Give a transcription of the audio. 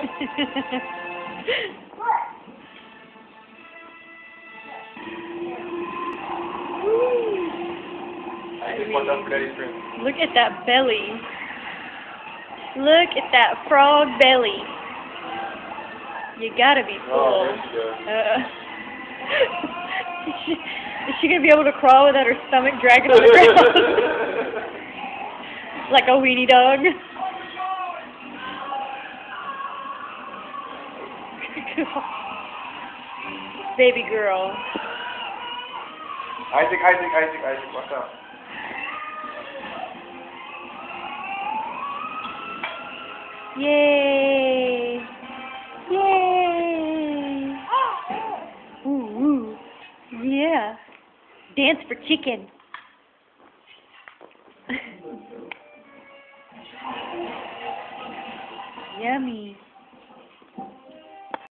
I just want that for Daddy's drink. Look at that belly. Look at that frog belly. You gotta be full. Oh, there she goes. Is she gonna be able to crawl without her stomach dragging on the ground? Like a weenie dog. Baby girl. Isaac, watch out. Yay! Yay! Ooh, ooh. Yeah. Dance for chicken. Yummy.